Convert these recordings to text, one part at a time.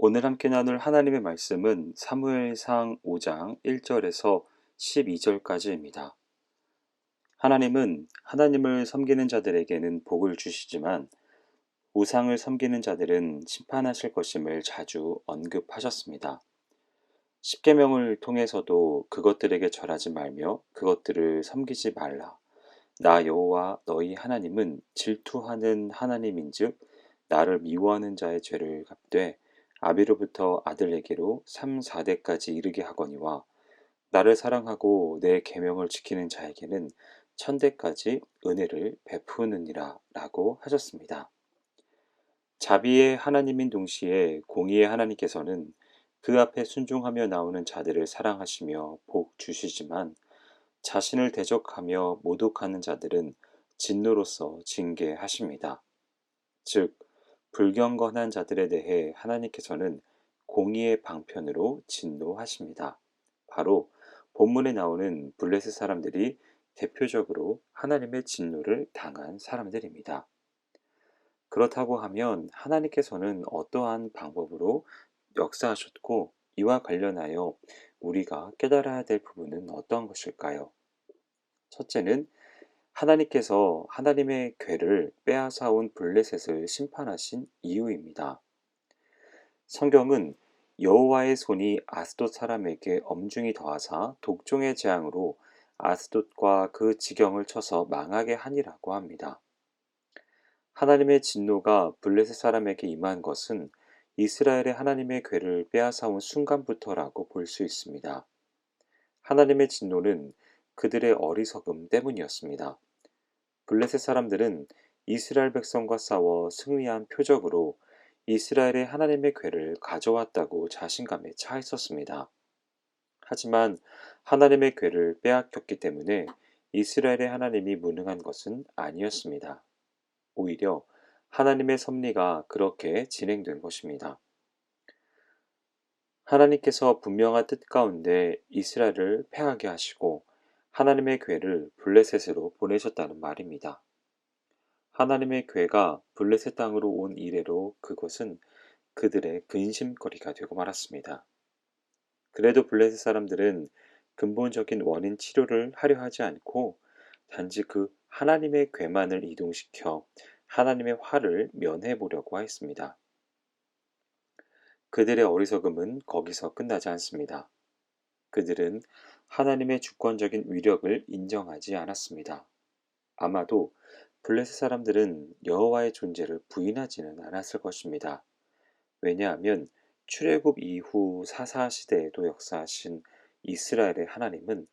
오늘 함께 나눌 하나님의 말씀은 사무엘상 5장 1절에서 12절까지입니다. 하나님은 하나님을 섬기는 자들에게는 복을 주시지만 우상을 섬기는 자들은 심판하실 것임을 자주 언급하셨습니다. 십계명을 통해서도 그것들에게 절하지 말며 그것들을 섬기지 말라. 나 여호와 너희 하나님은 질투하는 하나님인즉 나를 미워하는 자의 죄를 갚되 아비로부터 아들에게로 3, 4대까지 이르게 하거니와 나를 사랑하고 내 계명을 지키는 자에게는 천대까지 은혜를 베푸느니라 라고 하셨습니다. 자비의 하나님인 동시에 공의의 하나님께서는 그 앞에 순종하며 나오는 자들을 사랑하시며 복 주시지만 자신을 대적하며 모독하는 자들은 진노로서 징계하십니다. 즉, 불경건한 자들에 대해 하나님께서는 공의의 방편으로 진노하십니다. 바로 본문에 나오는 블레셋 사람들이 대표적으로 하나님의 진노를 당한 사람들입니다. 그렇다고 하면 하나님께서는 어떠한 방법으로 역사하셨고 이와 관련하여 우리가 깨달아야 될 부분은 어떠한 것일까요? 첫째는 하나님께서 하나님의 괴를 빼앗아온 블레셋을 심판하신 이유입니다. 성경은 여호와의 손이 아스돗 사람에게 엄중히 더하사 독종의 재앙으로 아스돗과 그 지경을 쳐서 망하게 하니라고 합니다. 하나님의 진노가 블레셋 사람에게 임한 것은 이스라엘의 하나님의 괴를 빼앗아온 순간부터라고 볼 수 있습니다. 하나님의 진노는 그들의 어리석음 때문이었습니다. 블레셋 사람들은 이스라엘 백성과 싸워 승리한 표적으로 이스라엘의 하나님의 괴를 가져왔다고 자신감에 차 있었습니다. 하지만 하나님의 괴를 빼앗겼기 때문에 이스라엘의 하나님이 무능한 것은 아니었습니다. 오히려 하나님의 섭리가 그렇게 진행된 것입니다. 하나님께서 분명한 뜻 가운데 이스라엘을 패하게 하시고 하나님의 괴를 블레셋으로 보내셨다는 말입니다. 하나님의 괴가 블레셋 땅으로 온 이래로 그것은 그들의 근심거리가 되고 말았습니다. 그래도 블레셋 사람들은 근본적인 원인 치료를 하려 하지 않고 단지 그 하나님의 괴만을 이동시켜 하나님의 화를 면해 보려고 했습니다. 그들의 어리석음은 거기서 끝나지 않습니다. 그들은 하나님의 주권적인 위력을 인정하지 않았습니다. 아마도 블레셋 사람들은 여호와의 존재를 부인하지는 않았을 것입니다. 왜냐하면 출애굽 이후 사사 시대에도 역사하신 이스라엘의 하나님은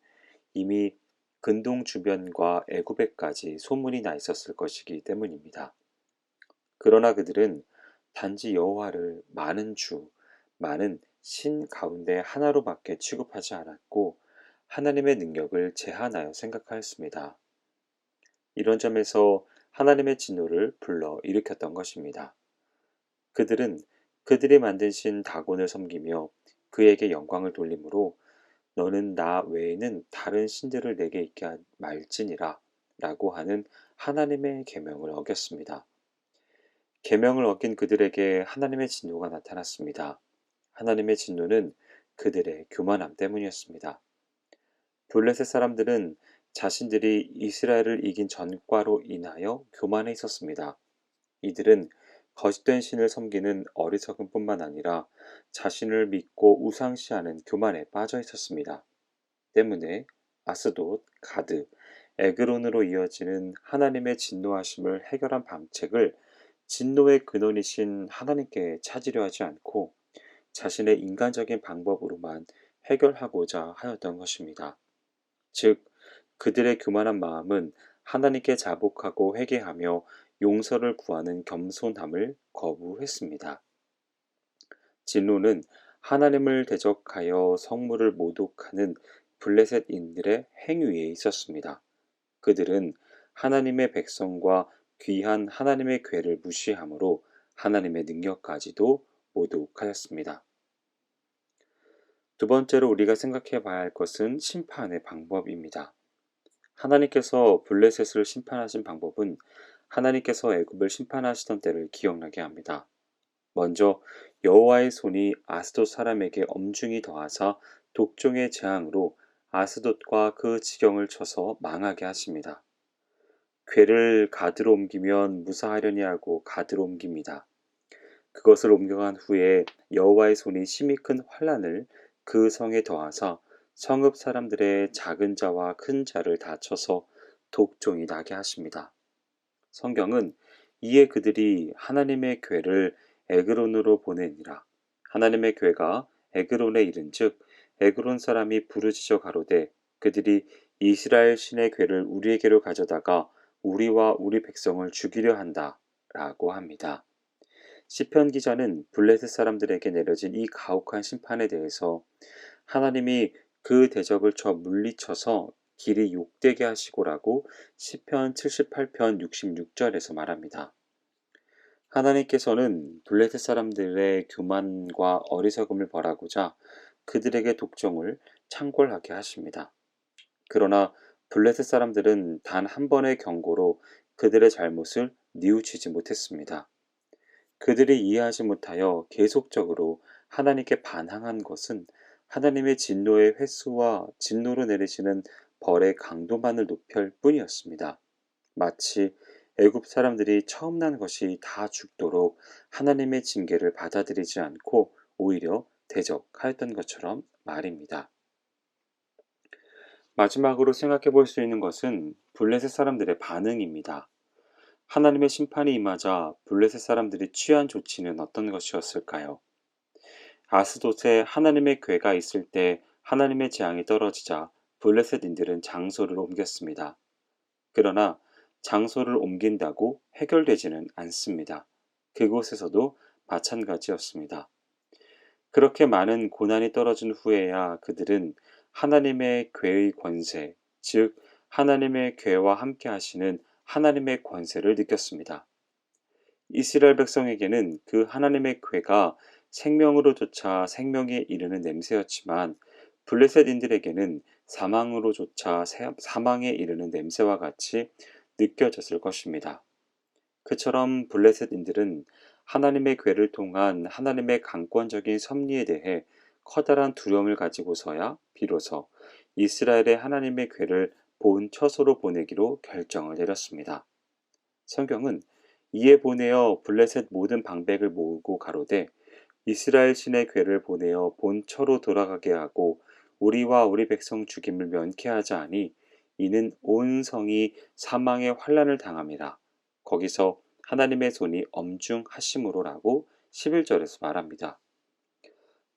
이미 근동 주변과 애굽에까지 소문이 나 있었을 것이기 때문입니다. 그러나 그들은 단지 여호와를 많은 주, 많은 신 가운데 하나로밖에 취급하지 않았고 하나님의 능력을 제한하여 생각하였습니다. 이런 점에서 하나님의 진노를 불러 일으켰던 것입니다. 그들은 그들이 만드신 다곤을 섬기며 그에게 영광을 돌림으로 너는 나 외에는 다른 신들을 내게 있게 말지니라 라고 하는 하나님의 계명을 어겼습니다. 계명을 어긴 그들에게 하나님의 진노가 나타났습니다. 하나님의 진노는 그들의 교만함 때문이었습니다. 블레셋 사람들은 자신들이 이스라엘을 이긴 전과로 인하여 교만해 있었습니다. 이들은 거짓된 신을 섬기는 어리석음뿐만 아니라 자신을 믿고 우상시하는 교만에 빠져 있었습니다. 때문에 아스돗, 가드, 에그론으로 이어지는 하나님의 진노하심을 해결한 방책을 진노의 근원이신 하나님께 찾으려 하지 않고 자신의 인간적인 방법으로만 해결하고자 하였던 것입니다. 즉, 그들의 교만한 마음은 하나님께 자복하고 회개하며 용서를 구하는 겸손함을 거부했습니다. 진노는 하나님을 대적하여 성물을 모독하는 블레셋인들의 행위에 있었습니다. 그들은 하나님의 백성과 귀한 하나님의 괴를 무시함으로 하나님의 능력까지도 모독하였습니다. 두 번째로 우리가 생각해 봐야 할 것은 심판의 방법입니다. 하나님께서 블레셋을 심판하신 방법은 하나님께서 애굽을 심판하시던 때를 기억나게 합니다. 먼저 여호와의 손이 아스돗 사람에게 엄중히 더하사 독종의 재앙으로 아스돗과 그 지경을 쳐서 망하게 하십니다. 궤를 가드로 옮기면 무사하려니 하고 가드로 옮깁니다. 그것을 옮겨간 후에 여호와의 손이 심히 큰 환란을 그 성에 더하사 성읍 사람들의 작은 자와 큰 자를 다 쳐서 독종이 나게 하십니다. 성경은 이에 그들이 하나님의 궤를 에그론으로 보내니라. 하나님의 궤가 에그론에 이른즉 에그론 사람이 부르짖어 가로되 그들이 이스라엘 신의 궤를 우리에게로 가져다가 우리와 우리 백성을 죽이려 한다라고 합니다. 시편 기자는 블레셋 사람들에게 내려진 이 가혹한 심판에 대해서 하나님이 그 대적을 쳐 물리쳐서 길이 욕되게 하시고라고 시편 78편 66절에서 말합니다. 하나님께서는 블레셋 사람들의 교만과 어리석음을 벌하고자 그들에게 독종을 창궐하게 하십니다. 그러나 블레셋 사람들은 단 한 번의 경고로 그들의 잘못을 뉘우치지 못했습니다. 그들이 이해하지 못하여 계속적으로 하나님께 반항한 것은 하나님의 진노의 횟수와 진노로 내리시는 벌의 강도만을 높일 뿐이었습니다. 마치 애굽 사람들이 처음 난 것이 다 죽도록 하나님의 징계를 받아들이지 않고 오히려 대적하였던 것처럼 말입니다. 마지막으로 생각해 볼 수 있는 것은 블레셋 사람들의 반응입니다. 하나님의 심판이 임하자 블레셋 사람들이 취한 조치는 어떤 것이었을까요? 아스돗에 하나님의 궤가 있을 때 하나님의 재앙이 떨어지자 블레셋인들은 장소를 옮겼습니다. 그러나 장소를 옮긴다고 해결되지는 않습니다. 그곳에서도 마찬가지였습니다. 그렇게 많은 고난이 떨어진 후에야 그들은 하나님의 궤의 권세, 즉 하나님의 궤와 함께 하시는 하나님의 권세를 느꼈습니다. 이스라엘 백성에게는 그 하나님의 궤가 생명으로조차 생명에 이르는 냄새였지만 블레셋인들에게는 사망으로조차 사망에 이르는 냄새와 같이 느껴졌을 것입니다. 그처럼 블레셋인들은 하나님의 궤를 통한 하나님의 강권적인 섭리에 대해 커다란 두려움을 가지고서야 비로소 이스라엘의 하나님의 궤를 본 처소로 보내기로 결정을 내렸습니다. 성경은 이에 보내어 블레셋 모든 방백을 모으고 가로되 이스라엘 신의 궤를 보내어 본처로 돌아가게 하고 우리와 우리 백성 죽임을 면케하자 하니 이는 온 성이 사망의 환란을 당함이라. 거기서 하나님의 손이 엄중하심으로라고 11절에서 말합니다.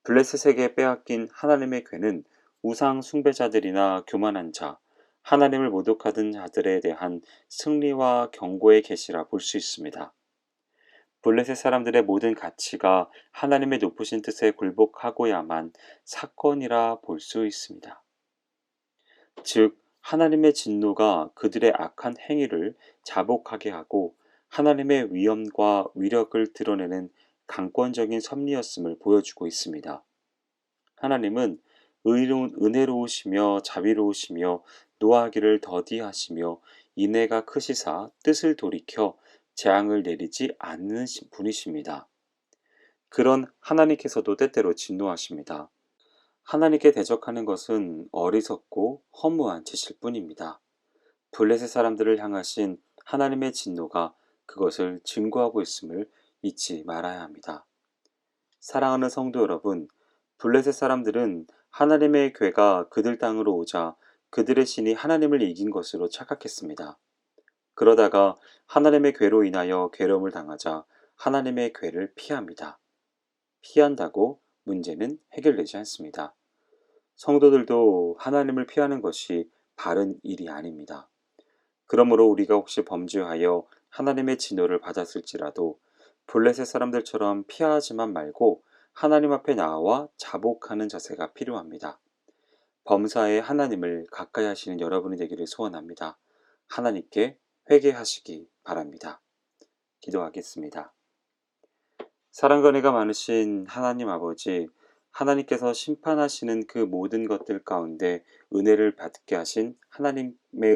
블레셋에게 빼앗긴 하나님의 궤는 우상 숭배자들이나 교만한 자, 하나님을 모독하던 자들에 대한 승리와 경고의 계시라 볼 수 있습니다. 블레셋 사람들의 모든 가치가 하나님의 높으신 뜻에 굴복하고야만 사건이라 볼 수 있습니다. 즉, 하나님의 진노가 그들의 악한 행위를 자복하게 하고 하나님의 위엄과 위력을 드러내는 강권적인 섭리였음을 보여주고 있습니다. 하나님은 은혜로우시며 자비로우시며 노하기를 더디하시며 인애가 크시사 뜻을 돌이켜 재앙을 내리지 않는 분이십니다. 그런 하나님께서도 때때로 진노하십니다. 하나님께 대적하는 것은 어리석고 허무한 짓일 뿐입니다. 블레셋 사람들을 향하신 하나님의 진노가 그것을 증거하고 있음을 잊지 말아야 합니다. 사랑하는 성도 여러분, 블레셋 사람들은 하나님의 궤가 그들 땅으로 오자 그들의 신이 하나님을 이긴 것으로 착각했습니다. 그러다가 하나님의 궤로 인하여 괴로움을 당하자 하나님의 궤를 피합니다. 피한다고 문제는 해결되지 않습니다. 성도들도 하나님을 피하는 것이 바른 일이 아닙니다. 그러므로 우리가 혹시 범죄하여 하나님의 진노를 받았을지라도 블레셋 사람들처럼 피하지만 말고 하나님 앞에 나와 자복하는 자세가 필요합니다. 범사에 하나님을 가까이 하시는 여러분이 되기를 소원합니다. 하나님께 회개하시기 바랍니다. 기도하겠습니다. 사랑과 은혜가 많으신 하나님 아버지, 하나님께서 심판하시는 그 모든 것들 가운데 은혜를 받게 하신 하나님의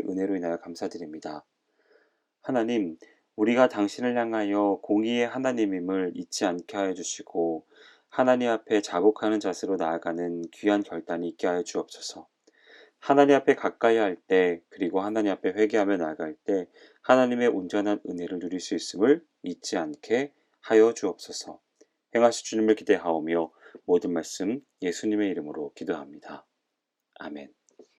은혜로 인하여 감사드립니다. 하나님, 우리가 당신을 향하여 공의의 하나님임을 잊지 않게 하여 주시고 하나님 앞에 자복하는 자세로 나아가는 귀한 결단이 있게 하여 주옵소서. 하나님 앞에 가까이 할 때, 그리고 하나님 앞에 회개하며 나아갈 때 하나님의 온전한 은혜를 누릴 수 있음을 잊지 않게 하여 주옵소서. 행하실 주님을 기대하오며 모든 말씀 예수님의 이름으로 기도합니다. 아멘.